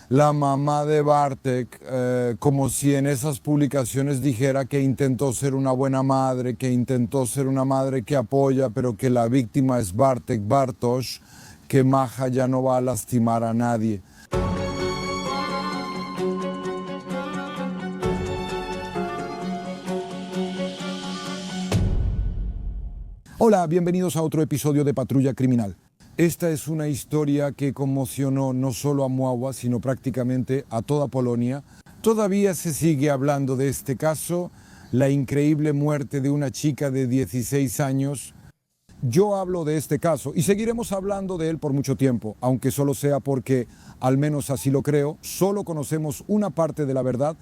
la mamá de Bartek, como si en esas publicaciones dijera que intentó ser una buena madre, que intentó ser una madre que apoya, pero que la víctima es Bartek Bartosz, que Maja ya no va a lastimar a nadie. Hola, bienvenidos a otro episodio de Patrulla Criminal. Esta es una historia que conmocionó no solo a Mława, sino prácticamente a toda Polonia. Todavía se sigue hablando de este caso, la increíble muerte de una chica de 16 años. Yo hablo de este caso y seguiremos hablando de él por mucho tiempo, aunque solo sea porque, al menos así lo creo, solo conocemos una parte de la verdad.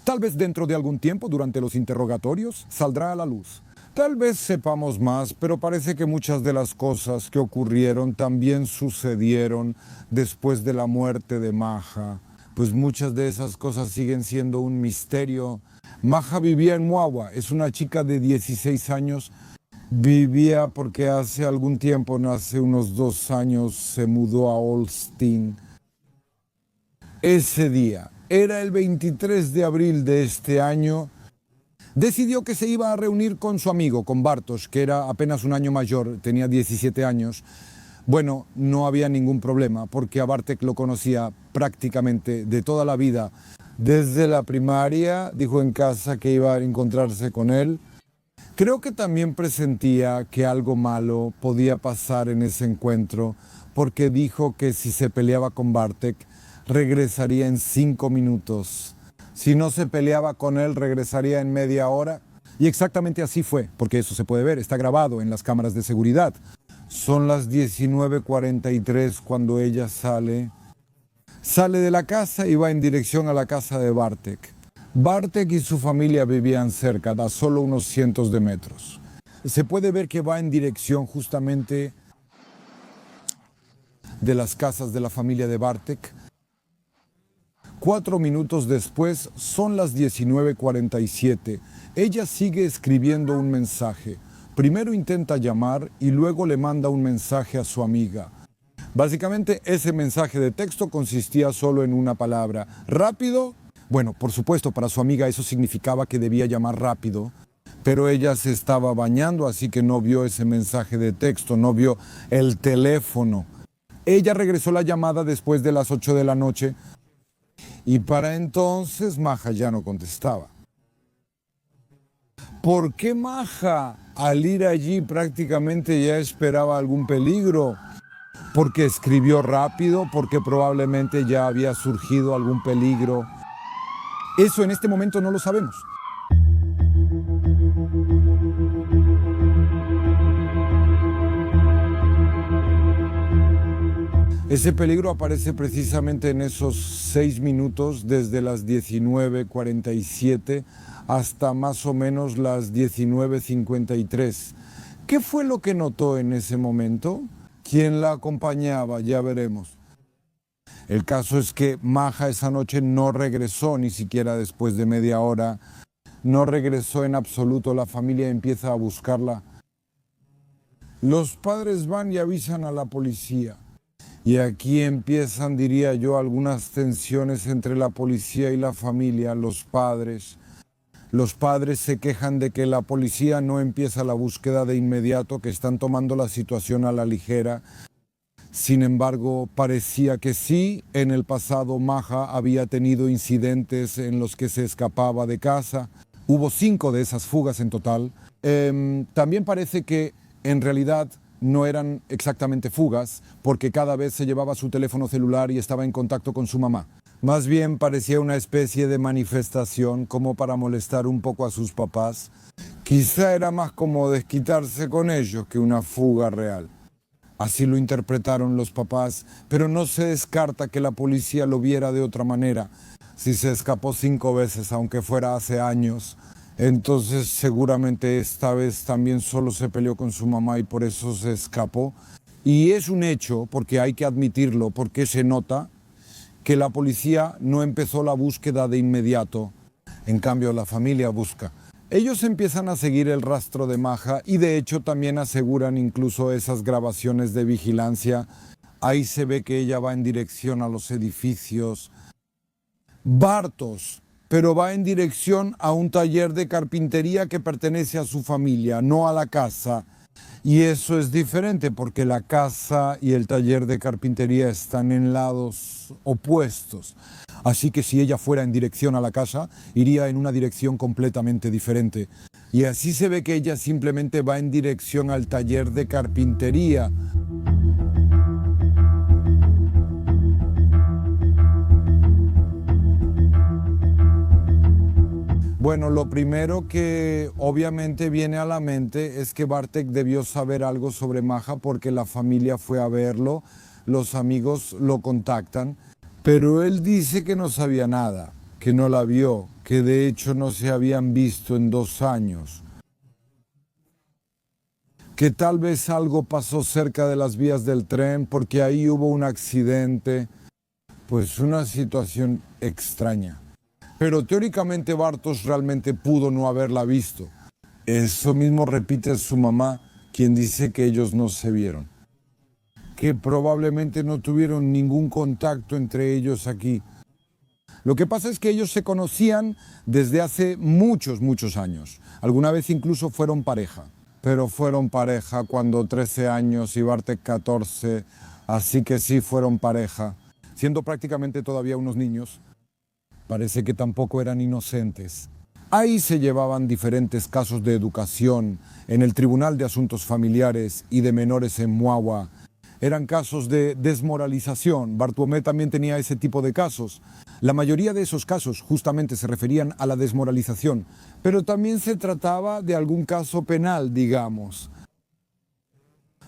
Tal vez dentro de algún tiempo, durante los interrogatorios, saldrá a la luz. Tal vez sepamos más, pero parece que muchas de las cosas que ocurrieron también sucedieron después de la muerte de Maja. Pues muchas de esas cosas siguen siendo un misterio. Maja vivía en Mława, es una chica de 16 años. Vivía porque hace algún tiempo, hace unos 2 años, se mudó a Olsztyn. Ese día, era el 23 de abril de este año, decidió que se iba a reunir con su amigo, con Bartosz, que era apenas un año mayor, tenía 17 años. Bueno, no había ningún problema, porque a Bartek lo conocía prácticamente de toda la vida. Desde la primaria, dijo en casa que iba a encontrarse con él. Creo que también presentía que algo malo podía pasar en ese encuentro, porque dijo que si se peleaba con Bartek, regresaría en 5 minutos. Si no se peleaba con él, regresaría en media hora. Y exactamente así fue, porque eso se puede ver, está grabado en las cámaras de seguridad. Son las 19:43 cuando ella sale de la casa y va en dirección a la casa de Bartek. Bartek y su familia vivían cerca, a solo unos cientos de metros. Se puede ver que va en dirección justamente de las casas de la familia de Bartek. 4 minutos después, son las 19:47. Ella sigue escribiendo un mensaje. Primero intenta llamar y luego le manda un mensaje a su amiga. Básicamente, ese mensaje de texto consistía solo en una palabra: rápido. Bueno, por supuesto, para su amiga eso significaba que debía llamar rápido, pero ella se estaba bañando, así que no vio ese mensaje de texto, no vio el teléfono. Ella regresó la llamada después de las 8 de la noche y para entonces Maja ya no contestaba. ¿Por qué Maja, al ir allí, prácticamente ya esperaba algún peligro? ¿Porque escribió rápido? ¿Porque probablemente ya había surgido algún peligro? Eso en este momento no lo sabemos. Ese peligro aparece precisamente en esos 6 minutos, desde las 19:47 hasta más o menos las 19:53. ¿Qué fue lo que notó en ese momento? ¿Quién la acompañaba? Ya veremos. El caso es que Maja esa noche no regresó, ni siquiera después de media hora. No regresó en absoluto, la familia empieza a buscarla. Los padres van y avisan a la policía. Y aquí empiezan, diría yo, algunas tensiones entre la policía y la familia, los padres. Los padres se quejan de que la policía no empieza la búsqueda de inmediato, que están tomando la situación a la ligera. Sin embargo, parecía que sí, en el pasado Maja había tenido incidentes en los que se escapaba de casa. Hubo 5 de esas fugas en total. También parece que en realidad no eran exactamente fugas, porque cada vez se llevaba su teléfono celular y estaba en contacto con su mamá. Más bien parecía una especie de manifestación como para molestar un poco a sus papás. Quizá era más como desquitarse con ellos que una fuga real. Así lo interpretaron los papás, pero no se descarta que la policía lo viera de otra manera. Si se escapó 5 veces, aunque fuera hace años, entonces seguramente esta vez también solo se peleó con su mamá y por eso se escapó. Y es un hecho, porque hay que admitirlo, porque se nota que la policía no empezó la búsqueda de inmediato. En cambio, la familia busca. Ellos empiezan a seguir el rastro de Maja y de hecho también aseguran incluso esas grabaciones de vigilancia Ahí se ve que ella va en dirección a los edificios. Bartos, pero va en dirección a un taller de carpintería que pertenece a su familia, no a la casa. Y eso es diferente porque la casa y el taller de carpintería están en lados opuestos. Así que si ella fuera en dirección a la casa, iría en una dirección completamente diferente. Y así se ve que ella simplemente va en dirección al taller de carpintería. Bueno, lo primero que obviamente viene a la mente es que Bartek debió saber algo sobre Maja porque la familia fue a verlo, los amigos lo contactan, pero él dice que no sabía nada, que no la vio, que de hecho no se habían visto en 2 años, que tal vez algo pasó cerca de las vías del tren porque ahí hubo un accidente, pues una situación extraña. Pero teóricamente Bartos realmente pudo no haberla visto. Eso mismo repite su mamá, quien dice que ellos no se vieron. Que probablemente no tuvieron ningún contacto entre ellos aquí. Lo que pasa es que ellos se conocían desde hace muchos, muchos años. Alguna vez incluso fueron pareja. Pero fueron pareja cuando 13 años y Bartek 14. Así que sí fueron pareja. Siendo prácticamente todavía unos niños. Parece que tampoco eran inocentes. Ahí se llevaban diferentes casos de educación en el Tribunal de Asuntos Familiares y de Menores en Muagua. Eran casos de desmoralización. Bartolomé también tenía ese tipo de casos. La mayoría de esos casos justamente se referían a la desmoralización, pero también se trataba de algún caso penal, digamos.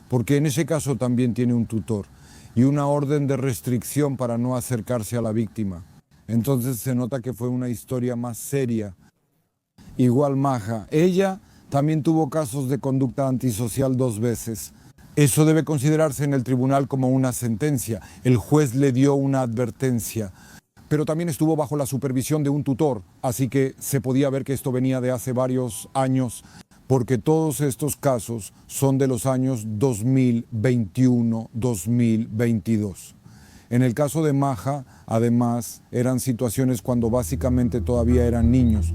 Porque en ese caso también tiene un tutor y una orden de restricción para no acercarse a la víctima. Entonces se nota que fue una historia más seria. Igual Maja, ella también tuvo casos de conducta antisocial 2 veces. Eso debe considerarse en el tribunal como una sentencia. El juez le dio una advertencia. Pero también estuvo bajo la supervisión de un tutor, así que se podía ver que esto venía de hace varios años, porque todos estos casos son de los años 2021-2022. En el caso de Maja, además, eran situaciones cuando básicamente todavía eran niños.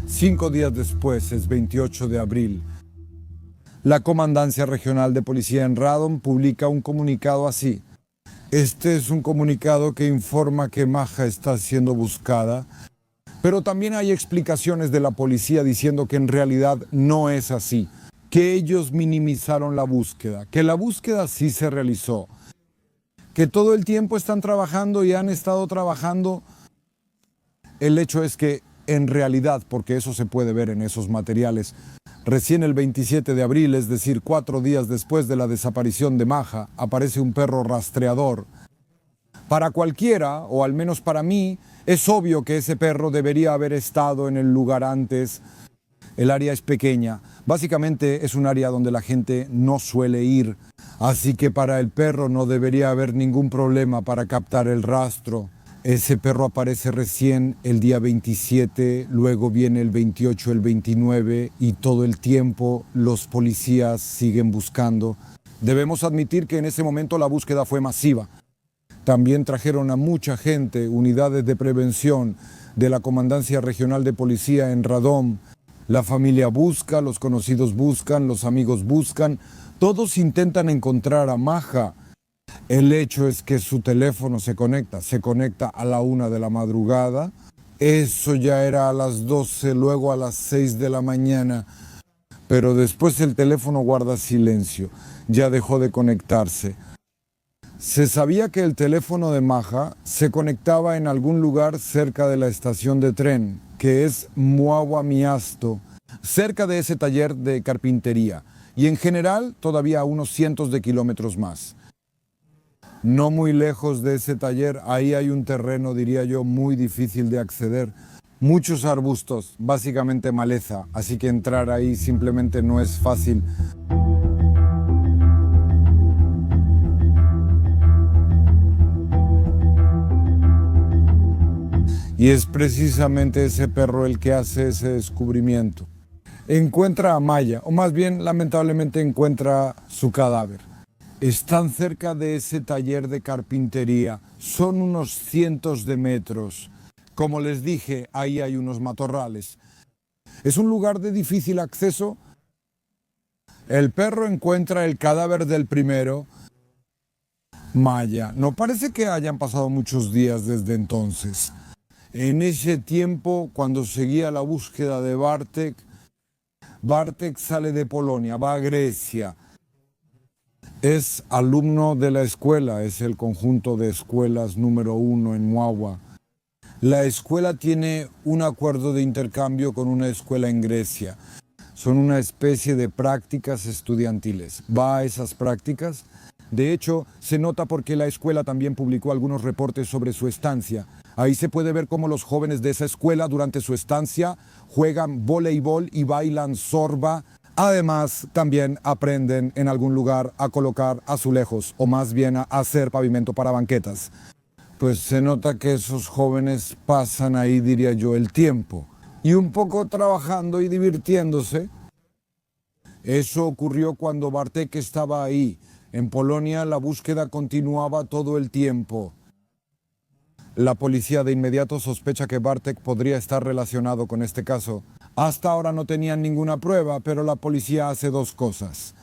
Cinco días después, es 28 de abril, la Comandancia Regional de Policía en Radom publica un comunicado así. Este es un comunicado que informa que Maja está siendo buscada, pero también hay explicaciones de la policía diciendo que en realidad no es así, que ellos minimizaron la búsqueda, que la búsqueda sí se realizó, que todo el tiempo están trabajando y han estado trabajando. El hecho es que en realidad, porque eso se puede ver en esos materiales, recién el 27 de abril, es decir, 4 días después de la desaparición de Maja, aparece un perro rastreador. Para cualquiera, o al menos para mí, es obvio que ese perro debería haber estado en el lugar antes. El área es pequeña, básicamente es un área donde la gente no suele ir, así que para el perro no debería haber ningún problema para captar el rastro. Ese perro aparece recién el día 27, luego viene el 28, el 29 y todo el tiempo los policías siguen buscando. Debemos admitir que en ese momento la búsqueda fue masiva. También trajeron a mucha gente, unidades de prevención de la Comandancia Regional de Policía en Radom. La familia busca, los conocidos buscan, los amigos buscan. Todos intentan encontrar a Maja. El hecho es que su teléfono se conecta a la 1 de la madrugada. Eso ya era a las 12, luego a las 6 de la mañana. Pero después el teléfono guarda silencio, ya dejó de conectarse. Se sabía que el teléfono de Maja se conectaba en algún lugar cerca de la estación de tren, que es Muagua Miasto, cerca de ese taller de carpintería, y en general todavía a unos cientos de kilómetros más. No muy lejos de ese taller, ahí hay un terreno, diría yo, muy difícil de acceder. Muchos arbustos, básicamente maleza, así que entrar ahí simplemente no es fácil. y es precisamente ese perro el que hace ese descubrimiento. Encuentra a Maya, o más bien lamentablemente encuentra su cadáver. Están cerca de ese taller de carpintería, son unos cientos de metros. Como les dije, ahí hay unos matorrales. Es un lugar de difícil acceso. El perro encuentra el cadáver del primero, Maya. No parece que hayan pasado muchos días desde entonces. En ese tiempo, cuando seguía la búsqueda de Bartek, Bartek sale de Polonia, va a Grecia. Es alumno de la escuela, es el conjunto de escuelas número 1 en Mława. La escuela tiene un acuerdo de intercambio con una escuela en Grecia. Son una especie de prácticas estudiantiles. Va a esas prácticas. De hecho, se nota porque la escuela también publicó algunos reportes sobre su estancia. Ahí se puede ver cómo los jóvenes de esa escuela durante su estancia juegan voleibol y bailan zorba. Además, también aprenden en algún lugar a colocar azulejos, o más bien a hacer pavimento para banquetas. Pues se nota que esos jóvenes pasan ahí, diría yo, el tiempo. Y un poco trabajando y divirtiéndose. Eso ocurrió cuando Bartek estaba ahí. En Polonia la búsqueda continuaba todo el tiempo. La policía de inmediato sospecha que Bartek podría estar relacionado con este caso. Hasta ahora no tenían ninguna prueba, pero la policía hace dos cosas.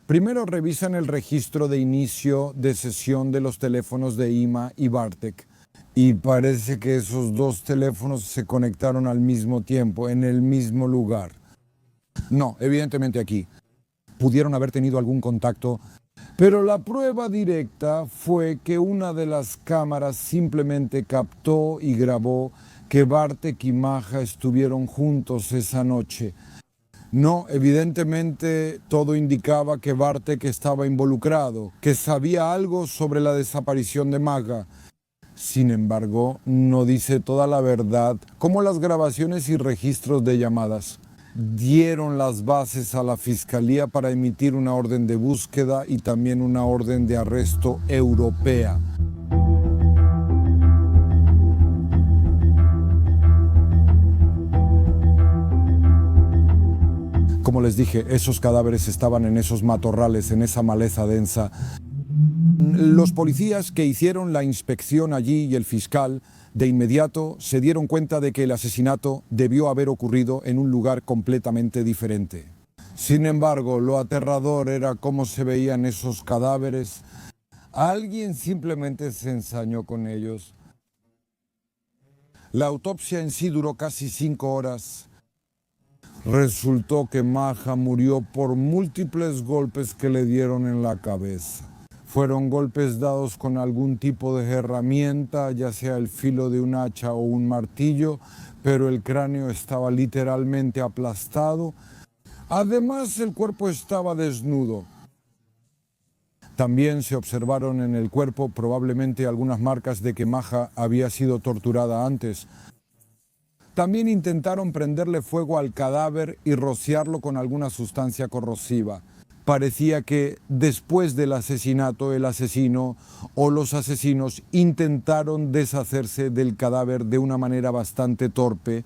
Primero revisan el registro de inicio de sesión de los teléfonos de Ima y Bartek. Y parece que esos dos teléfonos se conectaron al mismo tiempo, en el mismo lugar. No, evidentemente aquí. Pudieron haber tenido algún contacto, pero la prueba directa fue que una de las cámaras simplemente captó y grabó que Bartek y Maja estuvieron juntos esa noche. No, evidentemente todo indicaba que Bartek estaba involucrado, que sabía algo sobre la desaparición de Maja. Sin embargo, no dice toda la verdad, como las grabaciones y registros de llamadas. Dieron las bases a la Fiscalía para emitir una orden de búsqueda y también una orden de arresto europea. Como les dije, esos cadáveres estaban en esos matorrales, en esa maleza densa. Los policías que hicieron la inspección allí y el fiscal de inmediato se dieron cuenta de que el asesinato debió haber ocurrido en un lugar completamente diferente. Sin embargo, lo aterrador era cómo se veían esos cadáveres. Alguien simplemente se ensañó con ellos. La autopsia en sí duró casi 5 horas. Resultó que Maja murió por múltiples golpes que le dieron en la cabeza. Fueron golpes dados con algún tipo de herramienta, ya sea el filo de un hacha o un martillo, pero el cráneo estaba literalmente aplastado. Además, el cuerpo estaba desnudo. También se observaron en el cuerpo probablemente algunas marcas de que Maja había sido torturada antes. También intentaron prenderle fuego al cadáver y rociarlo con alguna sustancia corrosiva. Parecía que después del asesinato, el asesino o los asesinos intentaron deshacerse del cadáver de una manera bastante torpe,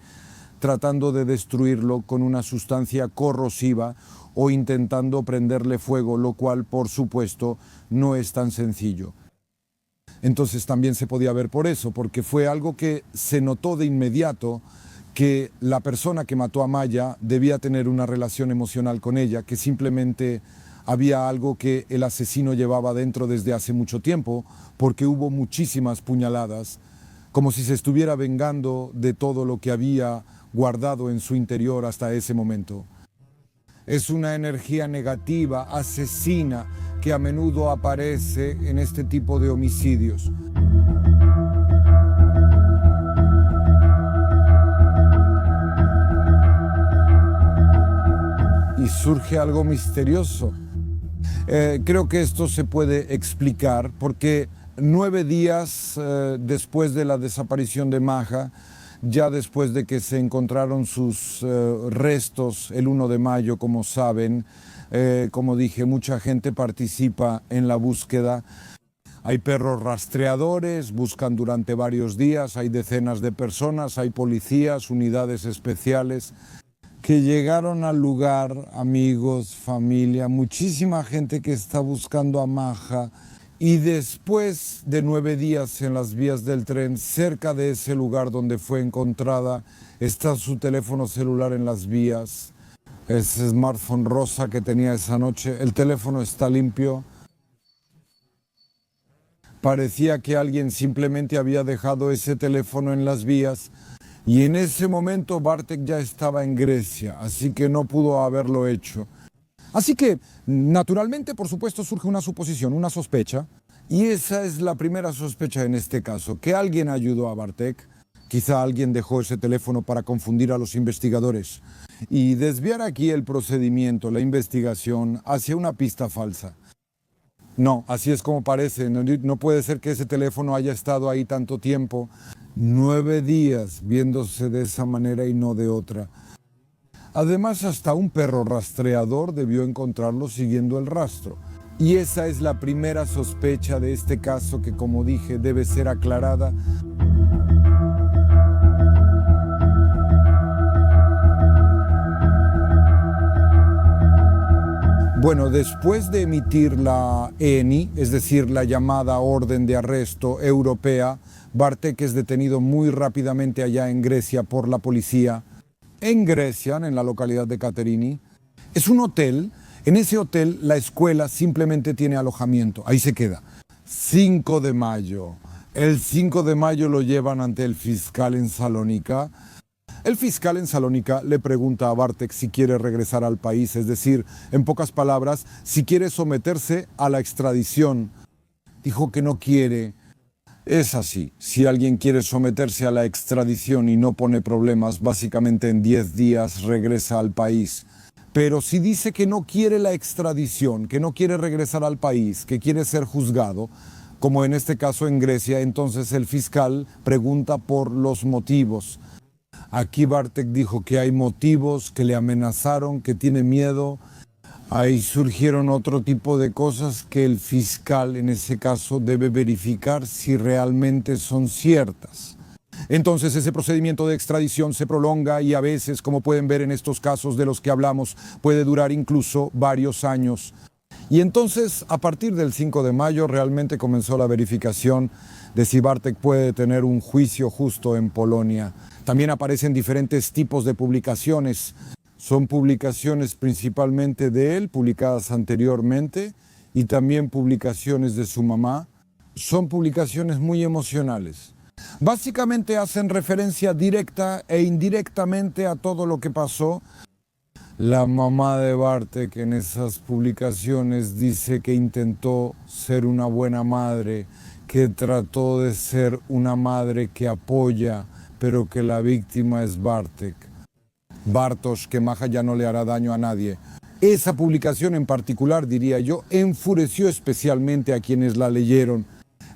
tratando de destruirlo con una sustancia corrosiva o intentando prenderle fuego, lo cual, por supuesto, no es tan sencillo. Entonces también se podía ver por eso, porque fue algo que se notó de inmediato, que la persona que mató a Maya debía tener una relación emocional con ella, que simplemente había algo que el asesino llevaba dentro desde hace mucho tiempo, porque hubo muchísimas puñaladas, como si se estuviera vengando de todo lo que había guardado en su interior hasta ese momento. Es una energía negativa, asesina, que a menudo aparece en este tipo de homicidios. Y surge algo misterioso. Creo que esto se puede explicar porque 9 días después de la desaparición de Maja, ya después de que se encontraron sus restos el 1 de mayo, como saben, como dije, mucha gente participa en la búsqueda. Hay perros rastreadores, buscan durante varios días, hay decenas de personas, hay policías, unidades especiales que llegaron al lugar, amigos, familia, muchísima gente que está buscando a Maja. Y después de 9 días en las vías del tren, cerca de ese lugar donde fue encontrada, está su teléfono celular en las vías, ese smartphone rosa que tenía esa noche, el teléfono está limpio. Parecía que alguien simplemente había dejado ese teléfono en las vías y en ese momento Bartek ya estaba en Grecia, así que no pudo haberlo hecho. Así que, naturalmente, por supuesto, surge una suposición, una sospecha, y esa es la primera sospecha en este caso, que alguien ayudó a Bartek, quizá alguien dejó ese teléfono para confundir a los investigadores y desviar aquí el procedimiento, la investigación, hacia una pista falsa. No, así es como parece, no puede ser que ese teléfono haya estado ahí tanto tiempo, 9 días viéndose de esa manera y no de otra. Además, hasta un perro rastreador debió encontrarlo siguiendo el rastro. Y esa es la primera sospecha de este caso que, como dije, debe ser aclarada. Bueno, después de emitir la ENI, es decir, la llamada orden de arresto europea, Bartek es detenido muy rápidamente allá en Grecia por la policía. En Grecia, en la localidad de Katerini, es un hotel. En ese hotel la escuela simplemente tiene alojamiento, ahí se queda. 5 de mayo. El 5 de mayo lo llevan ante el fiscal en Salónica. El fiscal en Salónica le pregunta a Bartek si quiere regresar al país, es decir, en pocas palabras, si quiere someterse a la extradición. Dijo que no quiere. Es así, si alguien quiere someterse a la extradición y no pone problemas, básicamente en 10 días regresa al país. Pero si dice que no quiere la extradición, que no quiere regresar al país, que quiere ser juzgado, como en este caso en Grecia, entonces el fiscal pregunta por los motivos. Aquí Bartek dijo que hay motivos, que le amenazaron, que tiene miedo. Ahí surgieron otro tipo de cosas que el fiscal en ese caso debe verificar si realmente son ciertas. Entonces ese procedimiento de extradición se prolonga y a veces, como pueden ver en estos casos de los que hablamos, puede durar incluso varios años. Y entonces, a partir del 5 de mayo, realmente comenzó la verificación de si Bartek puede tener un juicio justo en Polonia. También aparecen diferentes tipos de publicaciones. Son publicaciones principalmente de él, publicadas anteriormente, y también publicaciones de su mamá. Son publicaciones muy emocionales. Básicamente hacen referencia directa e indirectamente a todo lo que pasó. La mamá de Bartek en esas publicaciones dice que intentó ser una buena madre, que trató de ser una madre que apoya, pero que la víctima es Bartek. Bartosz, que Maja ya no le hará daño a nadie. Esa publicación en particular, diría yo, enfureció especialmente a quienes la leyeron.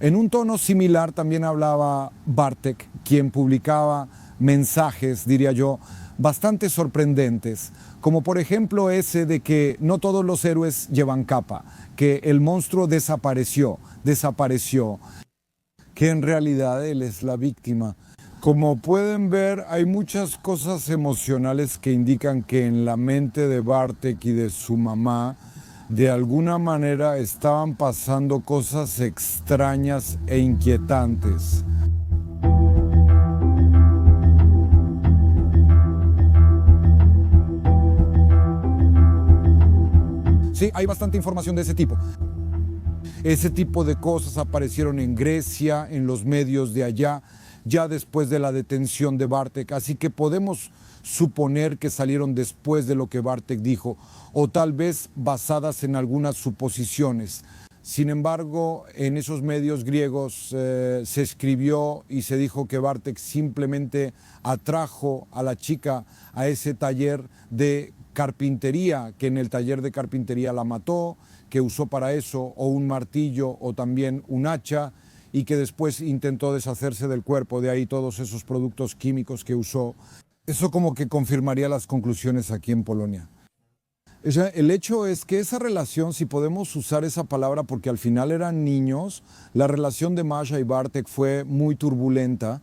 En un tono similar también hablaba Bartek, quien publicaba mensajes, diría yo, bastante sorprendentes, como por ejemplo ese de que no todos los héroes llevan capa, que el monstruo desapareció, que en realidad él es la víctima. Como pueden ver, hay muchas cosas emocionales que indican que en la mente de Bartek y de su mamá, de alguna manera estaban pasando cosas extrañas e inquietantes. Sí, hay bastante información de ese tipo. Ese tipo de cosas aparecieron en Grecia, en los medios de allá, ya después de la detención de Bartek, así que podemos suponer que salieron después de lo que Bartek dijo, o tal vez basadas en algunas suposiciones. Sin embargo, en esos medios griegos se escribió y se dijo que Bartek simplemente atrajo a la chica a ese taller de carpintería, que en el taller de carpintería la mató, que usó para eso o un martillo o también un hacha, y que después intentó deshacerse del cuerpo, de ahí todos esos productos químicos que usó. Eso como que confirmaría las conclusiones aquí en Polonia. El hecho es que esa relación, si podemos usar esa palabra porque al final eran niños, la relación de Masha y Bartek fue muy turbulenta.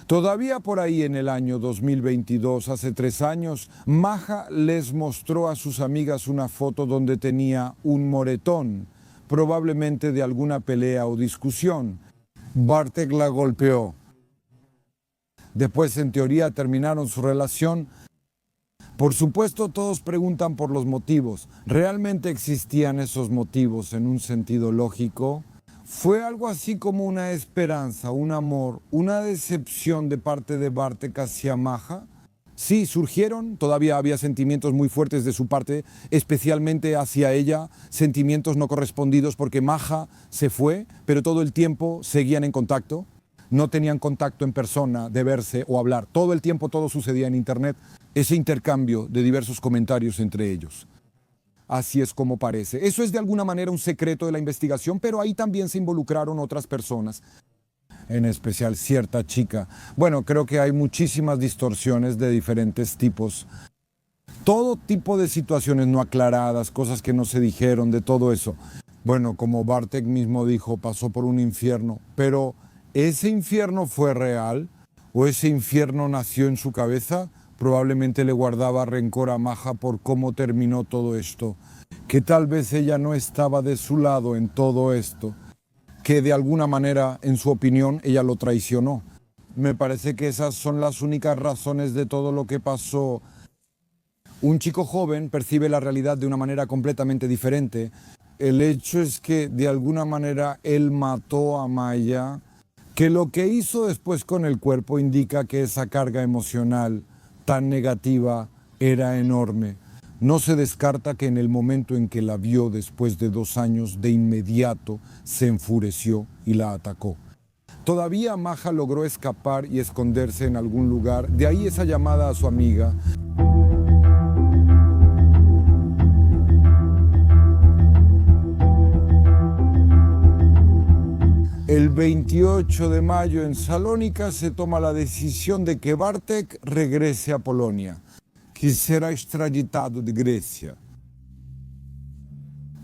Todavía por ahí en el año 2022, hace 3 años, Maja les mostró a sus amigas una foto donde tenía un moretón, probablemente de alguna pelea o discusión. Bartek la golpeó. Después, en teoría, terminaron su relación. Por supuesto, todos preguntan por los motivos. ¿Realmente existían esos motivos en un sentido lógico? Fue algo así como una esperanza, un amor, una decepción de parte de Bartek hacia Maja. Sí, surgieron, todavía había sentimientos muy fuertes de su parte, especialmente hacia ella, sentimientos no correspondidos porque Maja se fue, pero todo el tiempo seguían en contacto. No tenían contacto en persona, de verse o hablar. Todo el tiempo todo sucedía en internet, ese intercambio de diversos comentarios entre ellos. Así es como parece. Eso es de alguna manera un secreto de la investigación, pero ahí también se involucraron otras personas, en especial cierta chica. Bueno, creo que hay muchísimas distorsiones de diferentes tipos. Todo tipo de situaciones no aclaradas, cosas que no se dijeron, de todo eso. Bueno, como Bartek mismo dijo, pasó por un infierno, pero ¿ese infierno fue real? ¿O ese infierno nació en su cabeza? Probablemente le guardaba rencor a Maja por cómo terminó todo esto, que tal vez ella no estaba de su lado en todo esto, que de alguna manera, en su opinión, ella lo traicionó. Me parece que esas son las únicas razones de todo lo que pasó. Un chico joven percibe la realidad de una manera completamente diferente. El hecho es que de alguna manera él mató a Maya, que lo que hizo después con el cuerpo indica que esa carga emocional tan negativa era enorme. No se descarta que en el momento en que la vio después de 2 años, de inmediato se enfureció y la atacó. Todavía Maja logró escapar y esconderse en algún lugar, de ahí esa llamada a su amiga. El 28 de mayo en Salónica se toma la decisión de que Bartek regrese a Polonia, que será extraditado de Grecia.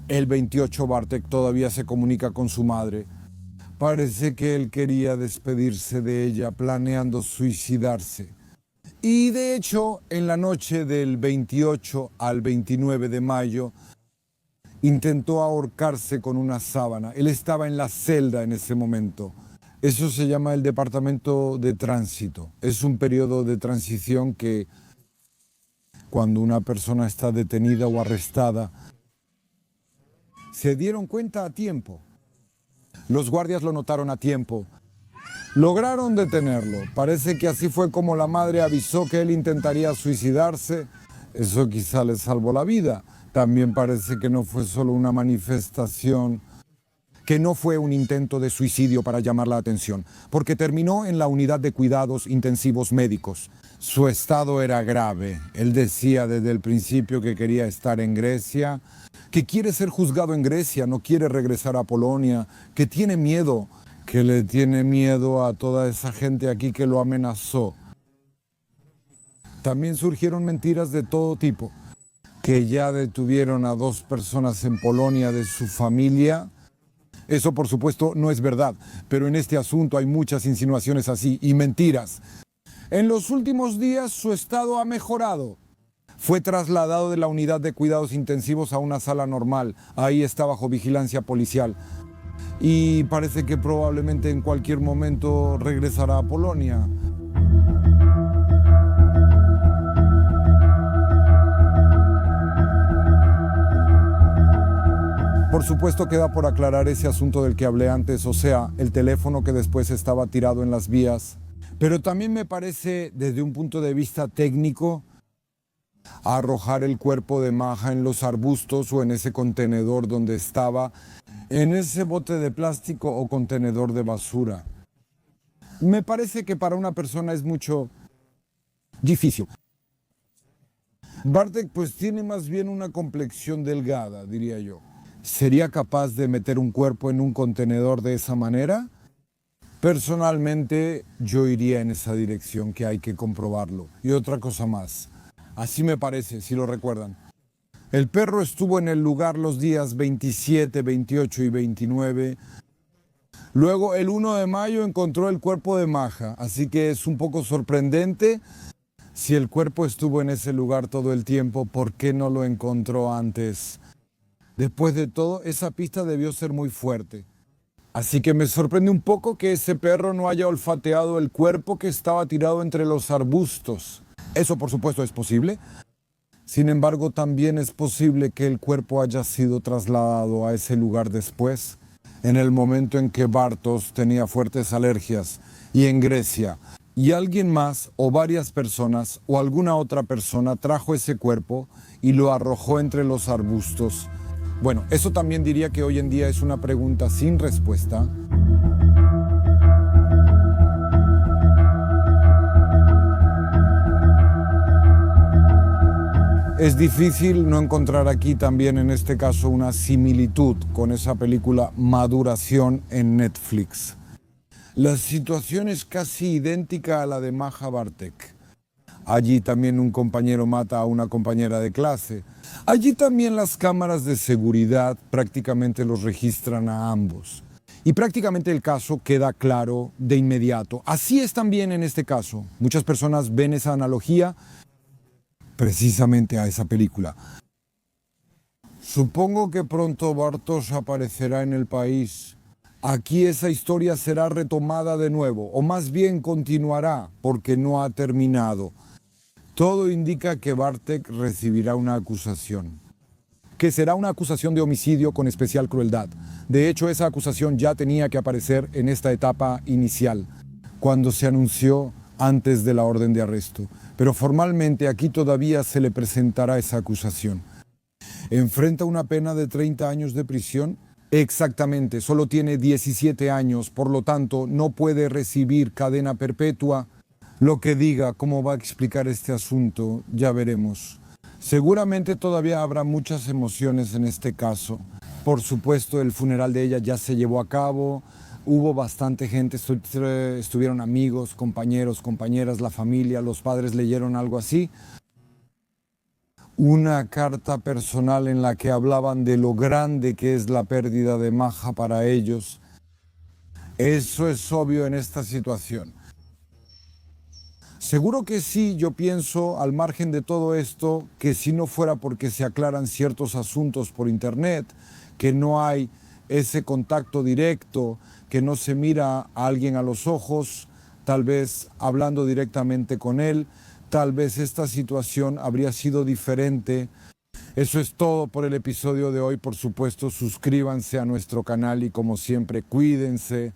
El 28 Bartek todavía se comunica con su madre. Parece que él quería despedirse de ella, planeando suicidarse. Y de hecho, en la noche del 28 al 29 de mayo, intentó ahorcarse con una sábana. Él estaba en la celda en ese momento. Eso se llama el departamento de tránsito. Es un periodo de transición que cuando una persona está detenida o arrestada, se dieron cuenta a tiempo. Los guardias lo notaron a tiempo. Lograron detenerlo. Parece que así fue como la madre avisó que él intentaría suicidarse. Eso quizá le salvó la vida. También parece que no fue solo una manifestación, que no fue un intento de suicidio para llamar la atención, porque terminó en la unidad de cuidados intensivos médicos. Su estado era grave. Él decía desde el principio que quería estar en Grecia, que quiere ser juzgado en Grecia, no quiere regresar a Polonia, que tiene miedo, que le tiene miedo a toda esa gente aquí que lo amenazó. También surgieron mentiras de todo tipo, que ya detuvieron a 2 personas en Polonia de su familia. Eso, por supuesto, no es verdad, pero en este asunto hay muchas insinuaciones así y mentiras. En los últimos días su estado ha mejorado. Fue trasladado de la unidad de cuidados intensivos a una sala normal. Ahí está bajo vigilancia policial. Y parece que probablemente en cualquier momento regresará a Polonia. Por supuesto queda por aclarar ese asunto del que hablé antes, o sea, el teléfono que después estaba tirado en las vías. Pero también me parece, desde un punto de vista técnico, arrojar el cuerpo de Maja en los arbustos o en ese contenedor donde estaba, en ese bote de plástico o contenedor de basura. Me parece que para una persona es mucho difícil. Bartek pues tiene más bien una complexión delgada, diría yo. ¿Sería capaz de meter un cuerpo en un contenedor de esa manera? Personalmente yo iría en esa dirección, que hay que comprobarlo. Y otra cosa más, así me parece, si lo recuerdan. El perro estuvo en el lugar los días 27, 28 y 29. Luego, el 1 de mayo encontró el cuerpo de Maja, así que es un poco sorprendente. Si el cuerpo estuvo en ese lugar todo el tiempo, ¿por qué no lo encontró antes? Después de todo, esa pista debió ser muy fuerte. Así que me sorprende un poco que ese perro no haya olfateado el cuerpo que estaba tirado entre los arbustos. Eso, por supuesto, es posible. Sin embargo, también es posible que el cuerpo haya sido trasladado a ese lugar después, en el momento en que Bartos tenía fuertes alergias, y en Grecia. Y alguien más, o varias personas, o alguna otra persona trajo ese cuerpo y lo arrojó entre los arbustos. Bueno, eso también diría que hoy en día es una pregunta sin respuesta. Es difícil no encontrar aquí también en este caso una similitud con esa película Maduración en Netflix. La situación es casi idéntica a la de Maja Bartek. Allí también un compañero mata a una compañera de clase. Allí también las cámaras de seguridad prácticamente los registran a ambos. Y prácticamente el caso queda claro de inmediato. Así es también en este caso. Muchas personas ven esa analogía precisamente a esa película. Supongo que pronto Bartos aparecerá en el país. Aquí esa historia será retomada de nuevo, o más bien continuará, porque no ha terminado. Todo indica que Bartek recibirá una acusación, que será una acusación de homicidio con especial crueldad. De hecho, esa acusación ya tenía que aparecer en esta etapa inicial, cuando se anunció antes de la orden de arresto. Pero formalmente aquí todavía se le presentará esa acusación. Enfrenta una pena de 30 años de prisión. Exactamente, solo tiene 17 años, por lo tanto no puede recibir cadena perpetua. Lo que diga, cómo va a explicar este asunto, ya veremos. Seguramente todavía habrá muchas emociones en este caso. Por supuesto, el funeral de ella ya se llevó a cabo. Hubo bastante gente, estuvieron amigos, compañeros, compañeras, la familia, los padres leyeron algo así. Una carta personal en la que hablaban de lo grande que es la pérdida de Maja para ellos. Eso es obvio en esta situación. Seguro que sí, yo pienso, al margen de todo esto, que si no fuera porque se aclaran ciertos asuntos por internet, que no hay ese contacto directo, que no se mira a alguien a los ojos, tal vez hablando directamente con él, tal vez esta situación habría sido diferente. Eso es todo por el episodio de hoy. Por supuesto, suscríbanse a nuestro canal y como siempre, cuídense.